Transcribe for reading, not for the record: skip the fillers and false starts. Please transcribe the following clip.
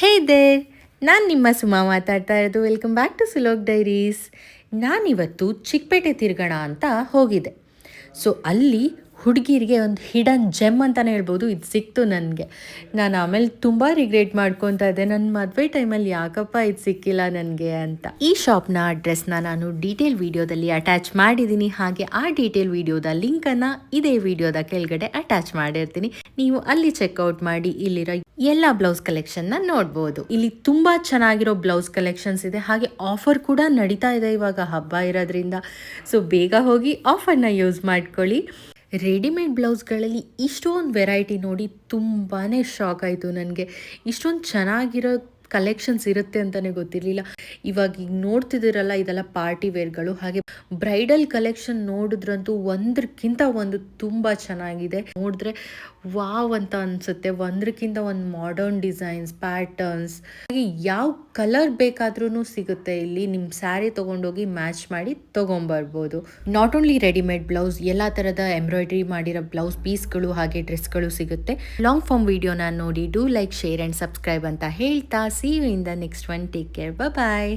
ಹೇ there, ನಾನು ನಿಮ್ಮ ಸುಮಾ ಮಾತಾಡ್ತಾ ಇರೋದು. Welcome back to Sulok diaries. ನಾನಿವತ್ತು ಚಿಕ್ಕಪೇಟೆ ತಿರುಗೋಣ ಅಂತ ಹೋಗಿದ್ದೆ. ಸೊ ಅಲ್ಲಿ ಹುಡುಗಿರಿಗೆ ಒಂದು ಹಿಡನ್ ಜೆಮ್ ಅಂತಲೇ ಹೇಳ್ಬೋದು, ಇದು ಸಿಕ್ತು ನನಗೆ. ನಾನು ಆಮೇಲೆ ತುಂಬ ರಿಗ್ರೆಟ್ ಮಾಡ್ಕೊತಾ ಇದ್ದೆ, ನನ್ನ ಮದುವೆ ಟೈಮಲ್ಲಿ ಯಾಕಪ್ಪ ಇದು ಸಿಕ್ಕಿಲ್ಲ ನನಗೆ ಅಂತ. ಈ ಶಾಪ್ನ ಅಡ್ರೆಸ್ನ ನಾನು ಡೀಟೇಲ್ ವಿಡಿಯೋದಲ್ಲಿ ಅಟ್ಯಾಚ್ ಮಾಡಿದ್ದೀನಿ, ಹಾಗೆ ಆ ಡೀಟೇಲ್ ವಿಡಿಯೋದ ಲಿಂಕನ್ನು ಇದೇ ವಿಡಿಯೋದ ಕೆಳಗಡೆ ಅಟ್ಯಾಚ್ ಮಾಡಿರ್ತೀನಿ. ನೀವು ಅಲ್ಲಿ ಚೆಕ್ಔಟ್ ಮಾಡಿ ಇಲ್ಲಿರೋ ಎಲ್ಲ ಬ್ಲೌಸ್ ಕಲೆಕ್ಷನ್ನ ನೋಡ್ಬೋದು. ಇಲ್ಲಿ ತುಂಬ ಚೆನ್ನಾಗಿರೋ ಬ್ಲೌಸ್ ಕಲೆಕ್ಷನ್ಸ್ ಇದೆ, ಹಾಗೆ ಆಫರ್ ಕೂಡ ನಡೀತಾ ಇದೆ ಇವಾಗ ಹಬ್ಬ ಇರೋದ್ರಿಂದ. ಸೊ ಬೇಗ ಹೋಗಿ ಆಫರ್ನ ಯೂಸ್ ಮಾಡ್ಕೊಳ್ಳಿ. ರೆಡಿಮೇಡ್ ಬ್ಲೌಸ್ಗಳಲ್ಲಿ ಇಷ್ಟೊಂದು ವೆರೈಟಿ ನೋಡಿ ತುಂಬಾ ಶಾಕ್ ಆಯಿತು ನನಗೆ. ಇಷ್ಟೊಂದು ಚೆನ್ನಾಗಿರೋ ಕಲೆಕ್ಷನ್ಸ್ ಇರುತ್ತೆ ಅಂತಲೇ ಗೊತ್ತಿರಲಿಲ್ಲ. ಇವಾಗ ಈಗ ನೋಡ್ತಿದ್ದೀರಲ್ಲ, ಇದೆಲ್ಲ ಪಾರ್ಟಿ ವೇರ್ಗಳು, ಹಾಗೆ ಬ್ರೈಡಲ್ ಕಲೆಕ್ಷನ್ ನೋಡಿದ್ರಂತೂ ಒಂದಕ್ಕಿಂತ ಒಂದು ತುಂಬ ಚೆನ್ನಾಗಿದೆ. ನೋಡಿದ್ರೆ ವಾವ್ ಅಂತ ಅನಿಸುತ್ತೆ. ಒಂದಕ್ಕಿಂತ ಒಂದು ಮಾಡರ್ನ್ ಡಿಸೈನ್ಸ್, ಪ್ಯಾಟರ್ನ್ಸ್, ಹಾಗೆ ಯಾವ ಕಲರ್ ಬೇಕಾದ್ರೂ ಸಿಗುತ್ತೆ ಇಲ್ಲಿ. ನಿಮ್ಮ ಸ್ಯಾರಿ ತೊಗೊಂಡೋಗಿ ಮ್ಯಾಚ್ ಮಾಡಿ ತೊಗೊಂಬರ್ಬೋದು. ನಾಟ್ ಓನ್ಲಿ ರೆಡಿಮೇಡ್ ಬ್ಲೌಸ್, ಎಲ್ಲ ಥರದ ಎಂಬ್ರಾಯ್ಡ್ರಿ ಮಾಡಿರೋ ಬ್ಲೌಸ್ ಪೀಸ್ಗಳು ಹಾಗೆ ಡ್ರೆಸ್ಗಳು ಸಿಗುತ್ತೆ. ಲಾಂಗ್ ಫಾರ್ಮ್ ವಿಡಿಯೋನ ನೋಡಿ do like, share and subscribe ಅಂತ ಹೇಳ್ತಾ, see you in the next one. Take care, bye.